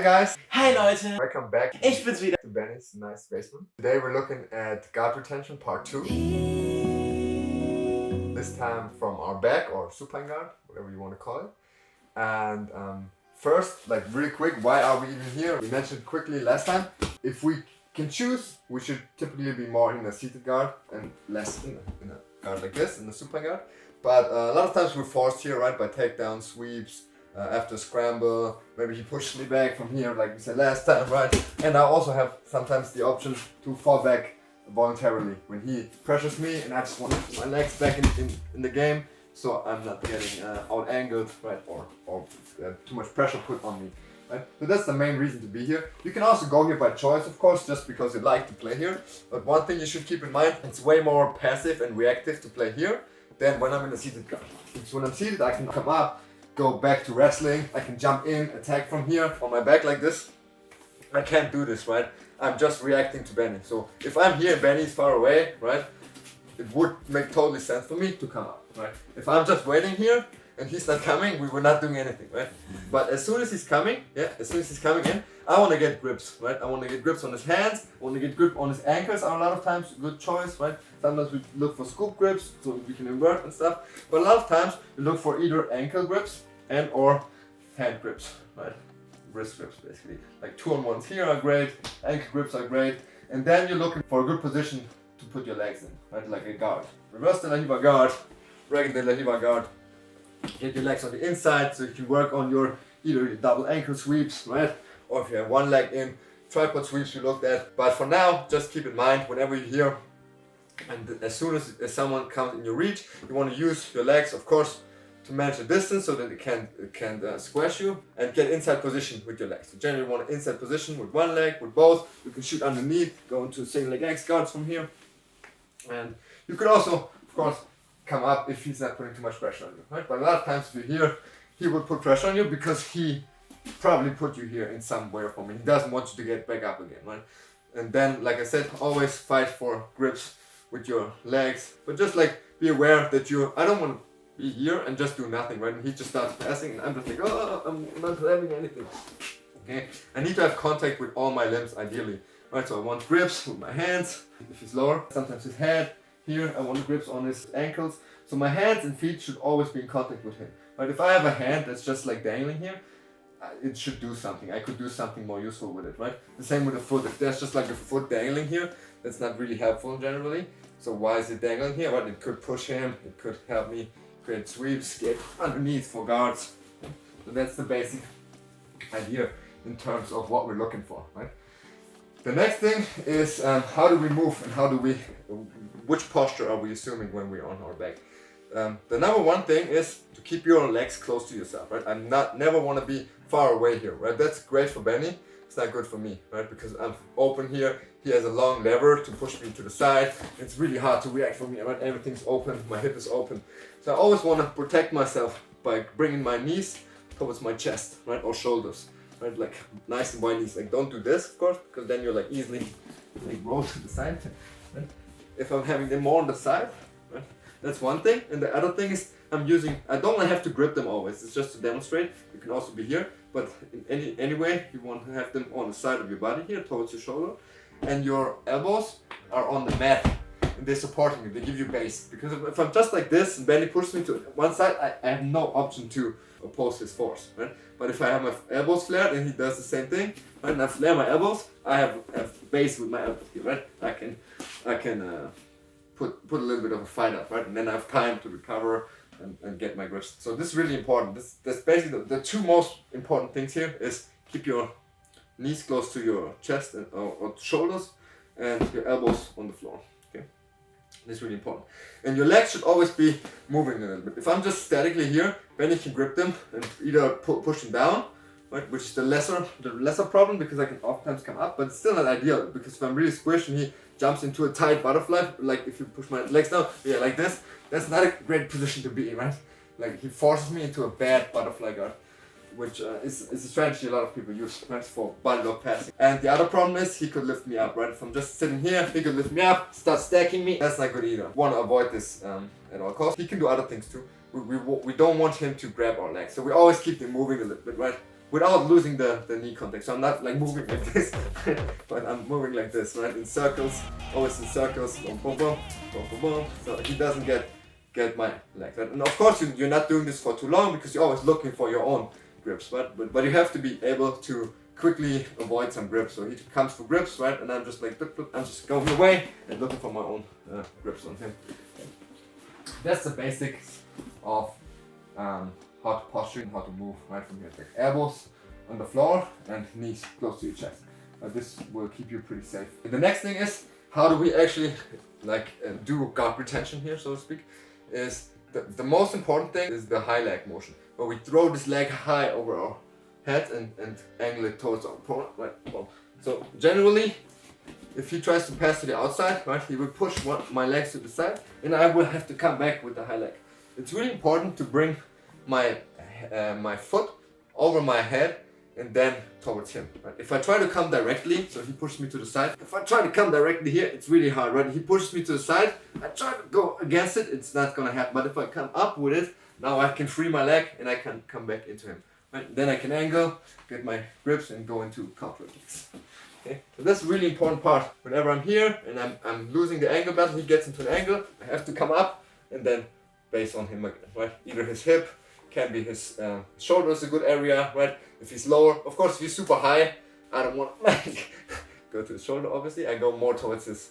guys! Hi Leute! Welcome back Ich bin's wieder! to Benny's nice basement. Today we're looking at guard retention part 2. This time from our back or supine guard, whatever you want to call it. And first, like really quick, why are we even here? We mentioned quickly last time, if we can choose, we should typically be more in a seated guard and less in a guard like this, in the supine guard. But a lot of times we're forced here, right, by takedown, sweeps, after scramble, maybe he pushed me back from here like we said last time, right? And I also have sometimes the option to fall back voluntarily when he pressures me and I just want to put my legs back in the game so I'm not getting out-angled, right, or too much pressure put on me, right? So that's the main reason to be here. You can also go here by choice, of course, just because you like to play here. But one thing you should keep in mind, it's way more passive and reactive to play here than when I'm in a seated guard. Because when I'm seated, I can come up, go back to wrestling, I can jump in, attack from here on my back like this. I can't do this, right? I'm just reacting to Benny. So if I'm here and Benny is far away, right, it would make totally sense for me to come up, right? If I'm just waiting here and he's not coming, we were not doing anything, right? But as soon as he's coming, as soon as he's coming in, I want to get grips, right? I want to get grips on his hands, I want to get grip on his ankles are a lot of times a good choice, right? Sometimes we look for scoop grips so we can invert and stuff. But a lot of times we look for either ankle grips and or hand grips, right? Wrist grips basically. Like 2-on-1s here are great, ankle grips are great. And then you're looking for a good position to put your legs in, right? Like a guard. Reverse de la hiva guard, regular de la hiva guard. Get your legs on the inside so you can work on your either your double ankle sweeps, right? Or if you have one leg in, tripod sweeps we looked at. But for now, just keep in mind whenever you're here and as soon as someone comes in your reach, you want to use your legs, of course, to manage the distance so that it can squash you and get inside position with your legs. So generally you want an inside position with one leg, with both. You can shoot underneath, go into single leg X guards from here. And you could also, of course, come up if he's not putting too much pressure on you, right? But a lot of times if you're here, he will put pressure on you because he probably put you here in some way or form. He doesn't want you to get back up again, right? And then, like I said, always fight for grips with your legs. But just like be aware that I don't want to be here and just do nothing, right? And he just starts passing and I'm just like, oh, I'm not having anything. Okay, I need to have contact with all my limbs ideally, right? So I want grips with my hands, if he's lower, sometimes his head. Here I want grips on his ankles. So my hands and feet should always be in contact with him. Right? If I have a hand that's just like dangling here, it should do something. I could do something more useful with it, right? The same with the foot. If there's just like a foot dangling here, that's not really helpful generally. So why is it dangling here? Well, it could push him, it could help me create sweeps, get underneath for guards. So that's the basic idea in terms of what we're looking for, right? The next thing is how do we move and which posture are we assuming when we're on our back? The number one thing is to keep your legs close to yourself, right? Never want to be far away here, right? That's great for Benny. It's not good for me, right? Because I'm open here. He has a long lever to push me to the side. It's really hard to react from here, right? Everything's open, my hip is open. So I always want to protect myself by bringing my knees towards my chest, right? Or shoulders, right? Like nice and wide knees. Like don't do this, of course, because then you're like easily like roll to the side, right? If I'm having them more on the side, right? That's one thing. And the other thing is I don't have to grip them always. It's just to demonstrate. You can also be here, but in any way you want to have them on the side of your body here towards your shoulder. And your elbows are on the mat and they're supporting you, they give you base. Because if I'm just like this and Benny pushes me to one side, I have no option to oppose his force, right? But if I have my elbows flared and he does the same thing, right, and I flare my elbows, I have base with my elbows here, right? I can put a little bit of a fight up, right? And then I have time to recover and get my grips. So this is really important. That's basically the two most important things here is keep your knees close to your chest or shoulders and your elbows on the floor. Okay, this is really important. And your legs should always be moving a little bit. If I'm just statically here, Benny can grip them and either push them down, right, which is the lesser problem because I can oftentimes come up, but it's still not ideal because if I'm really squished and he jumps into a tight butterfly, like if you push my legs down, yeah, like this, that's not a great position to be in, right? Like he forces me into a bad butterfly guard, which is a strategy a lot of people use, right, for body lock passing. And the other problem is he could lift me up, right? If I'm just sitting here, he could lift me up, start stacking me. That's not good either. Want to avoid this at all costs. He can do other things too. We don't want him to grab our legs, so we always keep them moving a little bit, right? without losing the knee contact. So I'm not like moving like this, but I'm moving like this, right? In circles, always in circles, boom, boom, boom, boom, boom, boom. So he doesn't get my leg. And of course you're not doing this for too long because you're always looking for your own grips, but you have to be able to quickly avoid some grips. So he comes for grips, right? And I'm just like, I'm just going away and looking for my own grips on him. That's the basics of how to posture and how to move right from here. Like elbows on the floor and knees close to your chest. This will keep you pretty safe. And the next thing is, how do we actually like do guard retention here, so to speak? Is the most important thing is the high leg motion, where we throw this leg high over our head and angle it towards our opponent, right? Boom. So generally, if he tries to pass to the outside, right, he will push my legs to the side, and I will have to come back with the high leg. It's really important to bring my my foot over my head and then towards him. Right? If I try to come directly, so he pushes me to the side. If I try to come directly here, it's really hard, right? He pushes me to the side. I try to go against it, it's not gonna happen. But if I come up with it, now I can free my leg and I can come back into him. Right? Then I can angle, get my grips, and go into counter attacks. Okay, so that's a really important part. Whenever I'm here and I'm losing the angle battle, he gets into an angle, I have to come up and then base on him again, right? Either his hip, can be his shoulder is a good area, right? If he's lower, of course, if he's super high, I don't want to like go to his shoulder, obviously. I go more towards his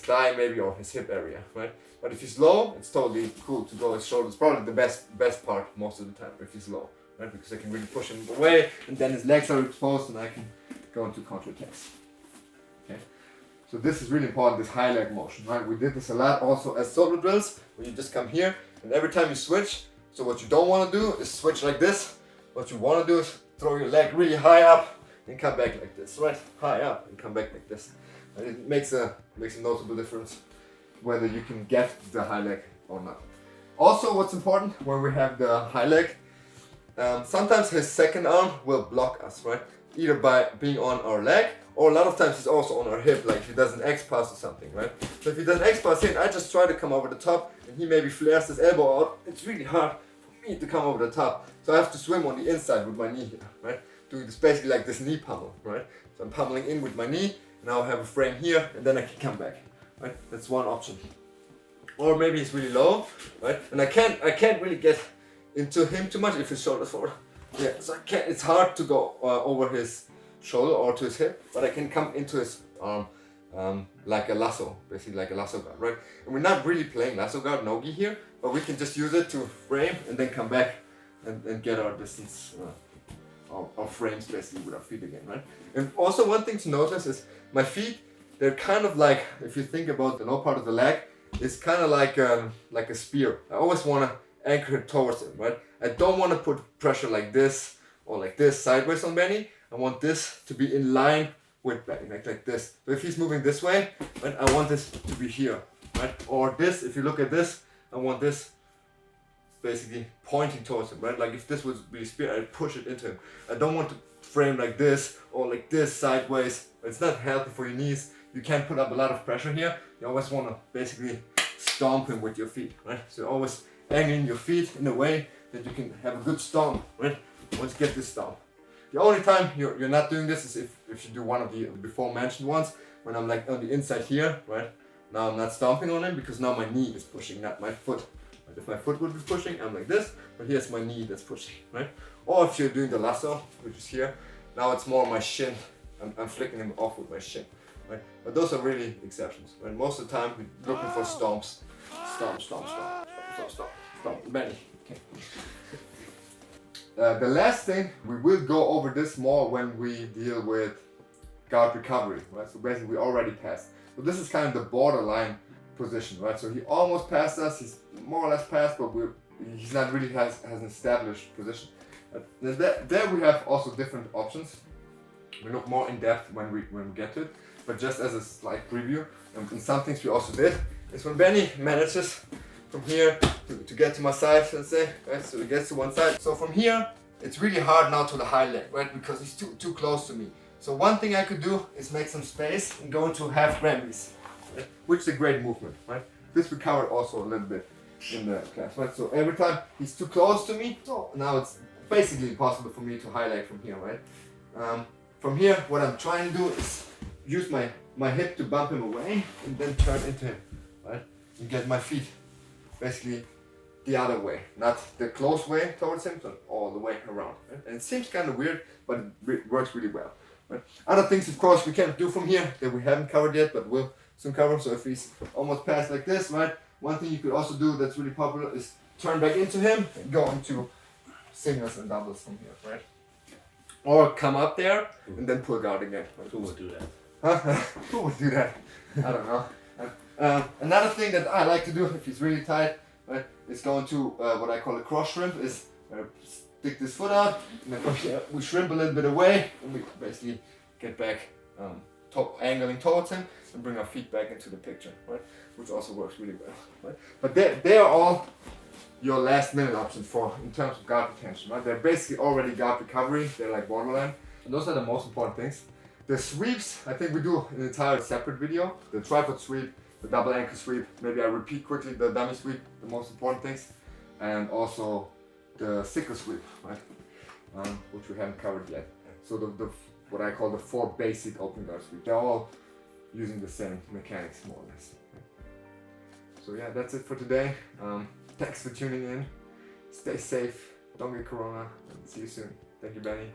thigh maybe, or his hip area, right? But if he's low, it's totally cool to go his shoulder. It's probably the best part most of the time if he's low, right? Because I can really push him away, and then his legs are exposed, and I can go into counter attacks. Okay, so this is really important, this high leg motion, right? We did this a lot also as solo drills, where you just come here, and every time you switch, so what you don't want to do is switch like this. What you want to do is throw your leg really high up and come back like this, right? High up and come back like this. And it makes a notable difference whether you can get the high leg or not. Also, what's important when we have the high leg, sometimes his second arm will block us, right? Either by being on our leg, or a lot of times he's also on our hip, like if he does an X-pass or something, right? So if he does an X-pass here, I just try to come over the top, and he maybe flares his elbow out. It's really hard for me to come over the top. So I have to swim on the inside with my knee here, right? Doing this basically like this knee pummel, right? So I'm pummeling in with my knee, and now I have a frame here, and then I can come back, right? That's one option. Or maybe he's really low, right? And I can't really get into him too much if his shoulder's forward. Yeah, so I can't, it's hard to go over his shoulder or to his hip, but I can come into his arm like a lasso, basically like a lasso guard, right? And we're not really playing lasso guard no-gi here, but we can just use it to frame and then come back and get our distance, our frames basically with our feet again, right? And also one thing to notice is my feet, they're kind of like, if you think about the low part of the leg, it's kind of like a spear. I always want to anchor it towards him, right? I don't want to put pressure like this or like this sideways on Benny. I want this to be in line with Benny, like this. So if he's moving this way, right, I want this to be here, right? Or this, if you look at this, I want this basically pointing towards him, right? Like if this would be a spear, I'd push it into him. I don't want to frame like this or like this sideways. It's not healthy for your knees. You can't put up a lot of pressure here. You always want to basically stomp him with your feet, right? So always angling your feet in a way that you can have a good stomp, right? Once you get this stomp. The only time you're not doing this is if you do one of the before mentioned ones, when I'm like on the inside here, right? Now I'm not stomping on him because now my knee is pushing, not my foot. Right? If my foot would be pushing, I'm like this, but here's my knee that's pushing, right? Or if you're doing the lasso, which is here, now it's more my shin. I'm flicking him off with my shin, right? But those are really exceptions, right? Most of the time we're looking for stomps. Stomp, stomp, stomp, stomp, stomp, stomp, Benny. Okay. The last thing, we will go over this more when we deal with guard recovery, right? So basically we already passed. So this is kind of the borderline position, right? So he almost passed us, he's more or less passed, but he's not really has an established position. There we have also different options. We look more in depth when we get to it, but just as a slight preview, and some things we also did, is when Benny manages from here to get to my side, let's say, right? So he gets to one side. So from here, it's really hard now to the high leg, right? Because he's too close to me. So one thing I could do is make some space and go into half Grammys, right? Which is a great movement, right? This we covered also a little bit in the class, right? So every time he's too close to me, so now it's basically impossible for me to highlight from here, right? From here, what I'm trying to do is use my hip to bump him away and then turn into him, right? And get my feet basically the other way, not the close way towards him, but all the way around. Right? And it seems kind of weird, but it works really well. Right? Other things, of course, we can't do from here that we haven't covered yet, but we'll soon cover. So if he's almost passed like this, right? One thing you could also do that's really popular is turn back into him and go into singles and doubles from here, right? Or come up there and then pull guard again. Right? Who would do that? Huh? Who would do that? I don't know. Another thing that I like to do if he's really tight, right, is go into what I call a cross shrimp. Is stick this foot out, and then from here we shrimp a little bit away, and we basically get back angling towards him and bring our feet back into the picture, right? Which also works really well, right? But they are all your last minute options for in terms of guard retention, right? They're basically already guard recovery. They're like borderline, and those are the most important things. The sweeps, I think we do an entire separate video. The tripod sweep, the double ankle sweep. Maybe I repeat quickly the dummy sweep, the most important things, and also the sickle sweep, right? Which we haven't covered yet. So the what I call the 4 basic open guard sweep. They're all using the same mechanics more or less. So yeah, that's it for today. Thanks for tuning in. Stay safe. Don't get corona. And see you soon. Thank you, Benny.